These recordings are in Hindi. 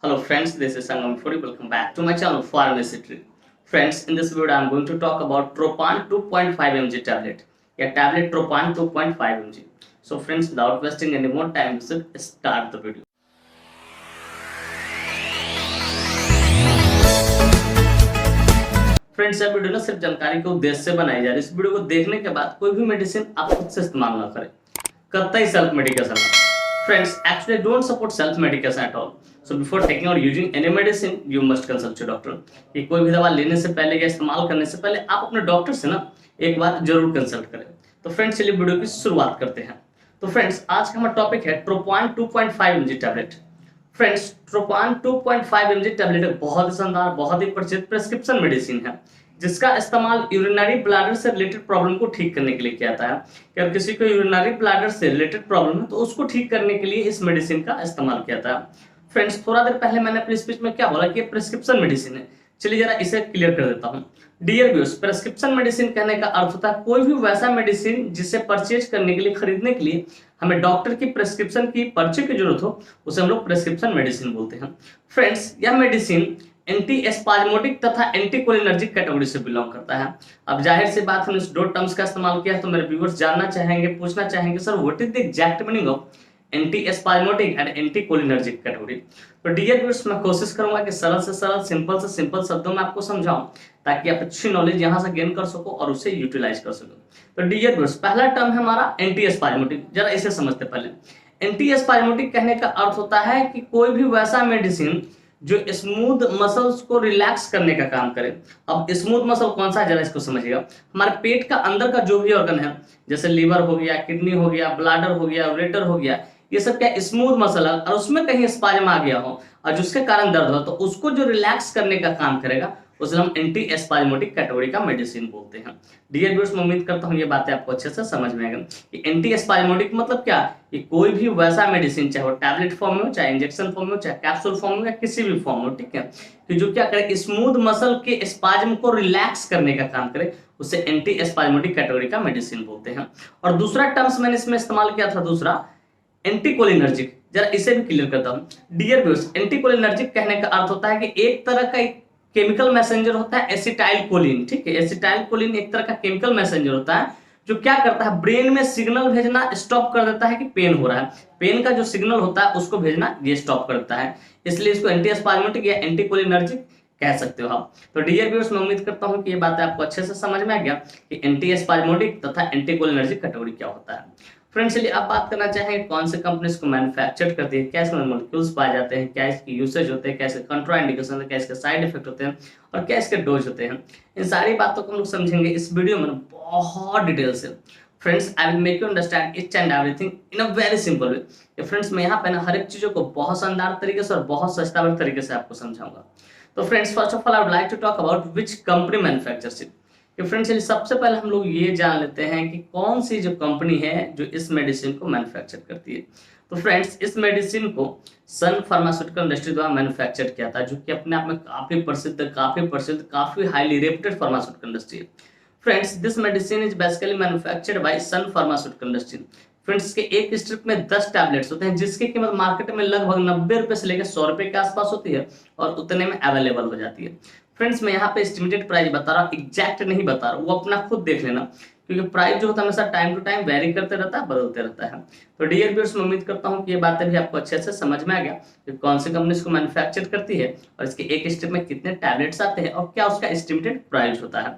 Hello friends, this is Sangam Furi. Welcome back to my channel Pharmacy. Friends, in this video I am going to talk about Tropan 2.5 mg tablet. Yeah, tablet Tropan 2.5 mg. So friends, without wasting any more time, we should start the video. Friends, यह वीडियो ना सिर्फ जानकारी के उद्देश्य से बनाई जा रही है। इस वीडियो को देखने के बाद कोई भी मेडिसिन आप खुद से इस्तेमाल ना करें, कतई self medication. Friends, actually don't support self medication at all. So before taking or using any medicine, you must consult your doctor. कि कोई भी दवा लेने से पहले या इस्तेमाल करने से पहले आप अपने डॉक्टर से ना एक बार जरूर कंसल्ट करें। तो फ्रेंड्स, चलिए वीडियो की शुरुआत करते हैं। तो फ्रेंड्स, आज का हमारा टॉपिक है Tropan 2.5 mg tablet. Friends, Tropan 2.5 mg tablet बहुत ही शानदार, बहुत ही प्रचलित प्रेस्क्रिप्शन मेडिसिन है, जिसका इस्तेमाल यूरिनरी ब्लैडर से रिलेटेड प्रॉब्लम को ठीक करने के लिए किया जाता है। कि अगर किसी को यूरिनरी ब्लैडर से रिलेटेड प्रॉब्लम है तो उसको ठीक करने के लिए इस मेडिसिन का इस्तेमाल किया जाता है। फ्रेंड्स, थोड़ा देर पहले मैंने अपनी स्पीच में क्या बोला कि प्रिस्क्रिप्शन मेडिसिन है। चलिए जरा इसे क्लियर कर देता हूँ। डियर व्यूअर्स, प्रिस्क्रिप्शन मेडिसिन कहने का अर्थ होता है कोई भी वैसा मेडिसिन जिसे परचेज करने के लिए, खरीदने के लिए हमें डॉक्टर की प्रिस्क्रिप्शन की पर्ची की जरूरत हो, उसे हम लोग प्रिस्क्रिप्शन मेडिसिन बोलते हैं। फ्रेंड्स, यह मेडिसिन एंटी एस्पाज्मोटिक तथा एंटीकोलिनर्जिक कैटेगरी से बिलोंग करता है। अब जाहिर सी बात, हमने इस दो टर्म्स का इस्तेमाल किया है, तो मेरे व्यूअर्स जानना चाहेंगे, पूछना चाहेंगे, sir what is the exact meaning of anti spasmodic and anticholinergic category. तो डियर व्यूअर्स, मैं कोशिश करूंगा कि सरल से सरल, सिंपल से सिंपल शब्दों में आपको समझाऊं, ताकि आप अच्छी नॉलेज यहां से गेन कर सको और उसे यूटिलाइज कर सको। तो डियर व्यूअर्स, पहला टर्म है हमारा एंटी एस्पाज्मोटिक। जरा इसे समझते पहले। एंटी एस्पाज्मोटिक कहने का अर्थ होता है कि कोई भी वैसा मेडिसिन जो स्मूथ मसल्स को रिलैक्स करने का काम करे। अब स्मूथ मसल कौन सा है, जरा इसको समझिएगा। हमारे पेट का अंदर का जो भी ऑर्गन है, जैसे लीवर हो गया, किडनी हो गया, ब्लैडर हो गया, उरेटर हो गया, ये सब क्या स्मूथ मसल है, और उसमें कहीं स्पाज्म आ गया हो और जिसके कारण दर्द हो, तो उसको जो रिलैक्स करने का काम करेगा उसे हम एंटी एस्पाज्मोटिक कैटेगरी का मेडिसिन बोलते हैं। डियर व्यूअर्स, मैं उम्मीद करता हूं ये बातें आपको अच्छे से समझ में आएगा कि एंटी एस्पाज्मोटिक मतलब क्या, कि कोई भी वैसा मेडिसिन, चाहे वो टैबलेट फॉर्म में हो, चाहे इंजेक्शन फॉर्म में हो, चाहे कैप्सूल फॉर्म में हो, या किसी भी फॉर्म में, ठीक है, कि जो क्या करे, स्मूथ मसल के स्पाज्म को रिलैक्स करने का काम करे, उसे एंटी एस्पाज्मोटिक कैटेगरी का मेडिसिन बोलते हैं। और दूसरा टर्म्स मैंने इसमें इस्तेमाल किया था, दूसरा एंटीकोलिनर्जिक। जरा इसे भी क्लियर करता हूं। डियर व्यूअर्स, एंटीकोलिनर्जिक कहने का अर्थ होता है कि एक तरह का केमिकल मैसेंजर होता है एसिटाइल कोलिन, ठीक है। एसिटाइल कोलिन एक तरह का केमिकल मैसेंजर होता है जो क्या करता है, ब्रेन में सिग्नल भेजना स्टॉप कर देता है कि पेन हो रहा है। पेन का जो सिग्नल होता है उसको भेजना ये स्टॉप कर देता है, इसलिए इसको एंटी एस्पाज्मोटिक या एंटीकोलिनर्जिक कह सकते हो आप। तो डियर व्यूअर्स, मैं उम्मीद करता हूं कि ये बातें आपको अच्छे से समझ में आ गया कि एंटी एस्पाज्मोटिक तथा एंटीकोलिनर्जिक कैटेगरी क्या होता है। फ्रेंड्स, चलिए अब बात करना चाहेंगे कौन से कंपनी इसको मैन्युफैक्चर करती है, क्या इसमें मॉलिक्यूल्स पाए जाते हैं, क्या इसकी यूसेज होते हैं, क्या इसके कंट्राइंडिकेशन है, क्या इसके साइड इफेक्ट होते हैं और क्या इसके डोज होते हैं। इन सारी बातों को हम लोग समझेंगे इस वीडियो में बहुत डिटेल से। Friends, I will make you understand each and everything in a very simple way. Friends, मैं यहाँ पे ना हर एक चीजों को बहुत शानदार तरीके से और बहुत सस्ता तरीके से आपको समझाऊंगा। तो friends, first of all I would like to talk about which company manufactures it. कि फ्रेंड्स, सबसे पहले हम लोग ये जान लेते हैं कि कौन सी जो कंपनी है जो इस मेडिसिन को मैन्युफैक्चर करती है। तो फ्रेंड्स, इस मेडिसिन को सन फार्मास्यूटिकल इंडस्ट्री द्वारा मैन्युफैक्चर किया था, जो कि अपने आप में काफी हाईली रेप्यूटेड फार्मास्यूटिकल इंडस्ट्री है। Friends, this medicine is basically manufactured by Sun pharmaceutical industry. Friends, के एक स्ट्रिप में 10 टैबलेट्स होते हैं, जिसकी कीमत मार्केट में लगभग 90 रुपए से लेकर 100 रुपए के आसपास होती है और उतने में अवेलेबल हो जाती है। फ्रेंड्स, मैं यहाँ पे एस्टिमेटेड प्राइस बता रहा हूँ, एग्जैक्ट नहीं बता रहा हूँ, वो अपना खुद देख लेना, क्योंकि प्राइस जो होता है हमेशा टाइम टू टाइम वेरी करते रहता है, बदलते रहता है। तो डियर व्यूअर्स, मैं उम्मीद करता हूँ कि ये बातें भी आपको अच्छे से समझ में आ गया कि कौन सी कंपनी इसको मैन्युफैक्चर करती है और इसके एक स्ट्रिप में कितने टैबलेट्स आते हैं और क्या उसका एस्टिमेटेड प्राइस होता है।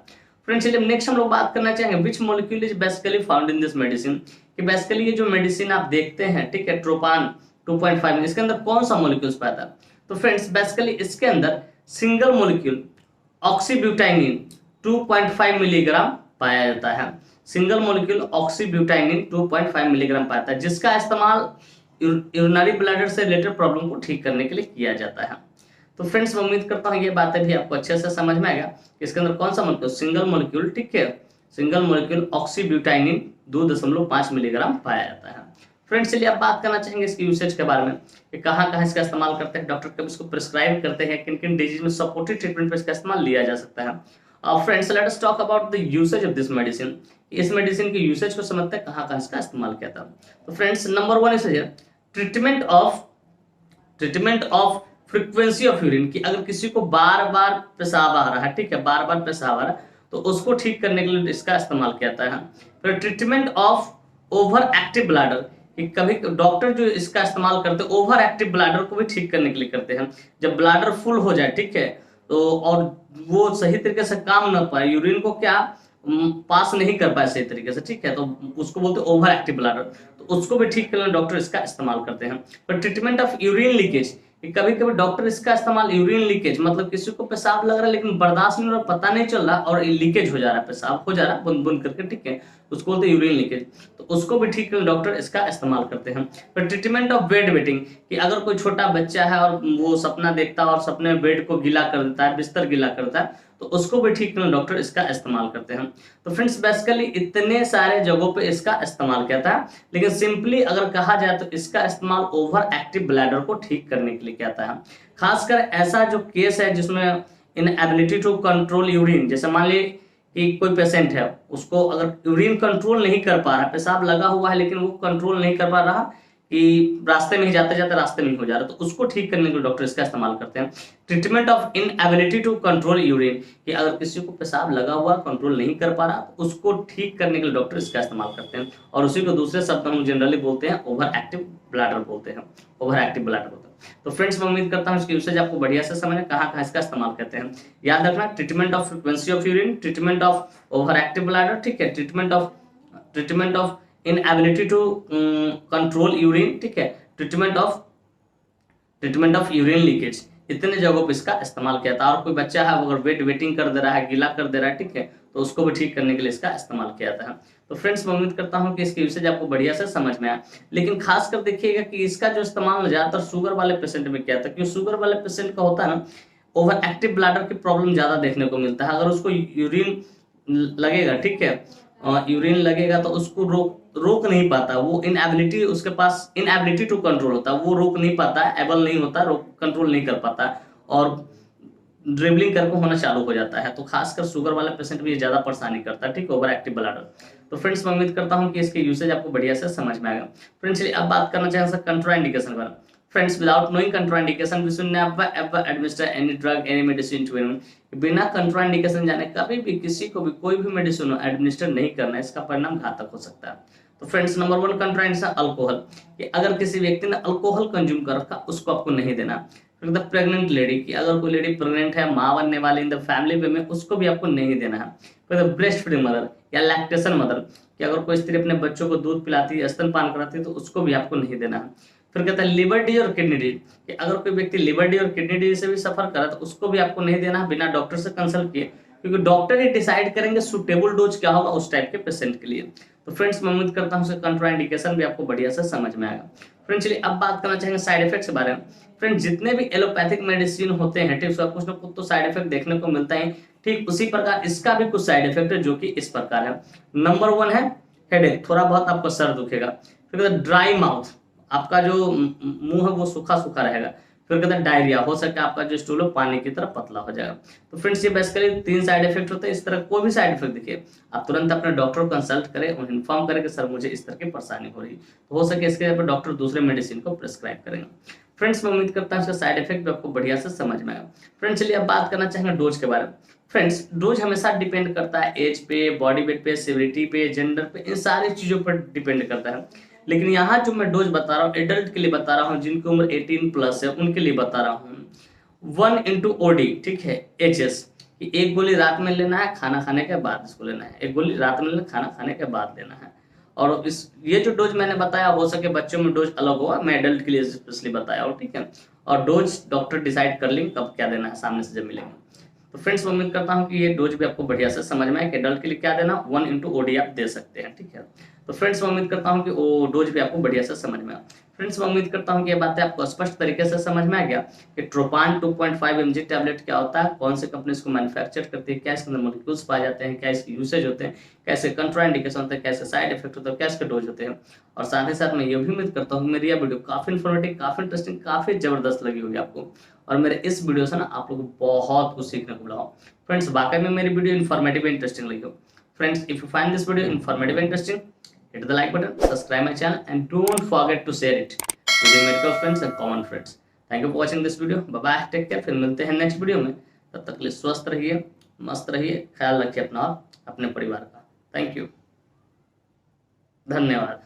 फ्रेंड्स, चलिए नेक्स्ट हम लोग बात करना चाहेंगे which molecule is basically found in this medicine. कि बेसिकली ये जो मेडिसिन आप देखते हैं, ठीक है, ट्रोपान 2.5 में, इसके अंदर कौन सा मॉलिक्यूल्स पाता है। तो फ्रेंड्स, बेसिकली इसके अंदर सिंगल मॉलिक्यूल ऑक्सीब्यूटाइनिन 2.5 मिलीग्राम पाया जाता है। सिंगल मॉलिक्यूल ऑक्सीब्यूटाइनिन 2.5 मिलीग्राम पाता है, जिसका इस्तेमाल यूरिनरी ब्लैडर से रिलेटेड प्रॉब्लम को ठीक करने के लिए किया जाता है। तो फ्रेंड्स, मैं उम्मीद करता हूँ ये बातें भी आपको अच्छे से समझ में आएगा कि इसके अंदर कौन सा मॉलिक्यूल, सिंगल मॉलिक्यूल, ठीक है, सिंगल मॉलिक्यूल ऑक्सीब्यूटाइनिन 2.5 मिलीग्राम पाया जाता है। फ्रेंड्स, चलिए अब बात करना चाहेंगे इसके यूसेज के बारे में कि कहाँ इसका इस्तेमाल करते हैं, डॉक्टर कब इसको प्रिस्क्राइब करते हैं, किन किन डिजीज में सपोर्टिव ट्रीटमेंट पर इसका इस्तेमाल लिया जा सकता है। Friends, let us talk about the usage of this medicine. इस मेडिसिन के यूसेज को समझते हैं कहाँ इसका इस्तेमाल किया था। तो friends, number 1 is treatment of frequency of urine कि अगर किसी को बार बार पेशाब आ रहा है, ठीक है, बार बार पेशाब आ रहा है, तो उसको ठीक करने के लिए इसका इस्तेमाल किया जाता है। फिर treatment of over active bladder कि कभी डॉक्टर जो इसका इस्तेमाल करते हैं ओवर एक्टिव ब्लैडर को भी ठीक करने के लिए करते हैं। जब ब्लैडर फुल हो जाए, ठीक है, तो और वो सही तरीके से काम ना पाए, यूरिन को क्या पास नहीं कर पाए सही तरीके से, ठीक है, तो उसको बोलते हैं ओवर एक्टिव ब्लैडर, तो उसको भी ठीक करने डॉक्टर इसका इस्तेमाल करते हैं। पर ट्रीटमेंट ऑफ यूरिन लीकेज कि कभी कभी डॉक्टर इसका इस्तेमाल यूरिन लीकेज मतलब किसी को पेशाब लग रहा है लेकिन बर्दाश्त नहीं हो रहा, पता नहीं चल रहा और लीकेज हो जा रहा है, पेशाब हो जा रहा है बुन बुन करके, ठीक है, उसको बोलते हैं यूरिन लीकेज, तो उसको भी ठीक करने डॉक्टर इसका इस्तेमाल करते हैं। फिर ट्रीटमेंट ऑफ बेड वेटिंग कि अगर कोई छोटा बच्चा है और वो सपना देखता है और सपने में बेड को गीला कर देता है, बिस्तर गीला करता है, तो उसको भी ठीक करने डॉक्टर इसका इस्तेमाल करते हैं। तो फ्रेंड्स बेसिकली इतने सारे जगहों पे इसका इस्तेमाल किया था, लेकिन सिंपली अगर कहा जाए तो इसका इस्तेमाल ओवर एक्टिव ब्लैडर को ठीक करने के लिए किया जाता है। खासकर ऐसा जो केस है जिसमें इनएबिलिटी टू कंट्रोल यूरिन, जैसे मान ली कि कोई पेशेंट है, उसको अगर यूरिन कंट्रोल नहीं कर पा रहा, पेशाब लगा हुआ है लेकिन वो कंट्रोल नहीं कर पा रहा कि रास्ते में ही जाते जाते रास्ते में ही हो जा रहा, तो उसको ठीक करने के लिए डॉक्टर इसका इस्तेमाल करते हैं। Treatment of inability to control urine कि अगर किसी को पेशाब लगा हुआ कंट्रोल नहीं कर पा रहा, तो उसको ठीक करने के लिए डॉक्टर इसका इस्तेमाल करते हैं, और उसी को दूसरे शब्द हम जनरली बोलते हैं ओवर एक्टिव ब्लैडर बोलते हैं, ओवर एक्टिव ब्लैडर बोलते हैं। तो फ्रेंड्स मैं उम्मीद करता हूँ इसकी यूसेज आपको बढ़िया से समझ में, कहाँ इसका इस्तेमाल करते हैं। याद रखना, treatment of frequency of urine, treatment of over active bladder, ठीक है, treatment of inability to control urine, ठीक है, ट्रीटमेंट ऑफ यूरिन लीकेज, इतने जगहों पे इसका इस्तेमाल किया था। और कोई बच्चा है अगर वेट वेटिंग कर दे रहा है, गीला कर दे रहा है, ठीक है, तो उसको भी ठीक करने के लिए इसका इस्तेमाल किया था। तो फ्रेंड्स मैं उम्मीद करता हूँ कि इसकी यूसेज आपको बढ़िया से समझ में आया, लेकिन खासकर देखिएगा कि इसका जो इस्तेमाल ज्यादातर शुगर वाले पेशेंट में किया था, क्योंकि शुगर वाले पेशेंट का होता है ना ओवर एक्टिव ब्लैडर की प्रॉब्लम ज्यादा देखने को मिलता है। अगर उसको यूरिन लगेगा, ठीक है, यूरिन लगेगा तो उसको रोक नहीं पाता, वो इनएबिलिटी उसके पास इनएबिलिटी टू कंट्रोल होता है, वो रोक नहीं पाता, एबल नहीं होता, कंट्रोल नहीं कर पाता और ड्रिबलिंग करके होना चालू हो जाता है। तो खासकर शुगर वाला पेशेंट भी ज्यादा परेशानी करता है, ठीक, ओवर एक्टिव ब्लैडर। तो फ्रेंड्स मैं उम्मीद करता हूँ कि इसके यूसेज आपको बढ़िया से समझ में आएगा। फ्रेंड्स चलिए अब बात करना चाहेंगे कंट्राइंडिकेशन पर। Friends, without knowing contraindication, we should never ever administer any drug, any medicine to anyone. बिना कंट्राइंडिकेशन जाने कभी भी किसी को भी कोई भी मेडिसिन एडमिनिस्टर नहीं करना, इसका परिणाम घातक हो सकता है। तो फ्रेंड्स नंबर 1 कंट्राइंडिकेशन अल्कोहल कि अगर किसी व्यक्ति ने अल्कोहल कंज्यूम कर रखा उसको आपको नहीं देना। फिर द प्रेग्नेंट लेडी कि अगर कोई लेडी प्रेग्नेंट है, माँ बनने वाली इन द फैमिली वे में, उसको भी आपको नहीं देना है। फिर द ब्रेस्ट फीडिंग मदर या लैक्टेशन मदर कि अगर कोई स्त्री अपने बच्चों को दूध पिलाती है, स्तनपान कराती है, तो उसको भी आपको नहीं देना है। फिर कहता है लिवर डिजीज और किडनी डिजीज कि अगर कोई व्यक्ति लिवर डिजीज और किडनी डिजीज से भी सफर करे तो उसको भी आपको नहीं देना बिना डॉक्टर से कंसल्ट किए, क्योंकि डॉक्टर ही डिसाइड करेंगे सुटेबल डोज क्या होगा उस टाइप के पेशेंट के लिए। तो फ्रेंड्स मैं उम्मीद करता हूँ कंट्राइंडिकेशन भी आपको बढ़िया से समझ में आएगा। फ्रेंड्स चलिए अब बात करना चाहेंगे साइड इफेक्ट्स के बारे में। फ्रेंड्स जितने भी एलोपैथिक मेडिसिन होते हैं, ठीक, उसका कुछ ना कुछ तो साइड इफेक्ट देखने को मिलता है, ठीक उसी प्रकार इसका भी कुछ साइड इफेक्ट है जो कि इस प्रकार है। नंबर 1 है हेडेक, थोड़ा बहुत आपको सर दुखेगा। फिर ड्राई माउथ, आपका जो मुंह है वो सूखा सूखा रहेगा। फिर कहते हैं डायरिया, हो सकता है आपका जो स्टूल है पानी की तरह पतला हो जाएगा। तो फ्रेंड्स ये बेसिकली 3 साइड इफेक्ट होते हैं। इस तरह कोई भी साइड इफेक्ट दिखे आप तुरंत अपने डॉक्टर को कंसल्ट करें और इन्फॉर्म करें कि सर मुझे इस तरह की परेशानी हो रही है, तो हो सके इसके पर डॉक्टर दूसरे मेडिसिन को प्रिस्क्राइब करेंगे। फ्रेंड्स मैं उम्मीद करता हूँ इसका साइड इफेक्ट भी आपको बढ़िया से समझ में आएगा। फ्रेंड्स चलिए अब बात करना चाहेंगे डोज के बारे में। फ्रेंड्स डोज हमेशा डिपेंड करता है एज पे, बॉडी वेट पे, सिविरिटी पे, जेंडर पे, इन सारी चीजों पर डिपेंड करता है। लेकिन यहाँ जो मैं डोज बता रहा हूँ एडल्ट के लिए बता रहा हूँ, जिनकी उम्र 18+ है उनके लिए बता रहा हूँ 1 × OD, ठीक है, HS कि 1 गोली रात में लेना है, खाना खाने के बाद इसको लेना है। 1 गोली रात में लेना, खाना खाने के बाद लेना है। और ये जो डोज मैंने बताया, हो सके बच्चों में डोज अलग होगा, मैं एडल्ट के लिए स्पेशली बताया हूँ, ठीक है, और डोज डॉक्टर डिसाइड कर लेंगे कब क्या देना है सामने से जब मिलेंगे। तो फ्रेंड्स मैं उम्मीद करता हूँ कि ये डोज भी आपको बढ़िया से समझ में आए कि एडल्ट के लिए क्या देना, 1 × OD आप दे सकते हैं, ठीक है। तो फ्रेंड्स मैं उम्मीद करता हूँ कि वो डोज भी आपको बढ़िया से समझ में आए। फ्रेंड्स मैं उम्मीद करता हूँ कि ये बातें आपको स्पष्ट तरीके से समझ में आ गया कि ट्रोपान 2.5 mg टैबलेट क्या होता है, कौन से कंपनी इसको मैन्युफैक्चर करती है, क्या इसके अंदर मॉलिक्यूल्स पाए जाते हैं, क्या इसके यूसेज होते हैं, कैसे कंट्राइंडिकेशन होते हैं, कैसे साइड इफेक्ट होते हैं, क्या इसके डोज होते हैं। और साथ ही साथ मैं ये भी उम्मीद करता हूँ मेरी यह वीडियो काफी इन्फॉर्मेटिव, काफी इंटरेस्टिंग, काफी जबरदस्त लगी होगी आपको, और मेरे इस वीडियो से ना आप लोग को बहुत कुछ सीखने को मिला। फ्रेंड्स वाकई में मेरी वीडियो इन्फॉर्मेटिव एंड इंटरेस्टिंग लगी हो। Friends, if you find this video informative and interesting, hit the like button, subscribe my channel, and don't forget to share it with your medical friends and common friends. Thank you for watching this video, bye bye, take care. फिर मिलते हैं नेक्स्ट वीडियो में, तब तक के लिए स्वस्थ रहिए, मस्त रहिए, ख्याल रखिए अपना और अपने परिवार का। थैंक यू, धन्यवाद।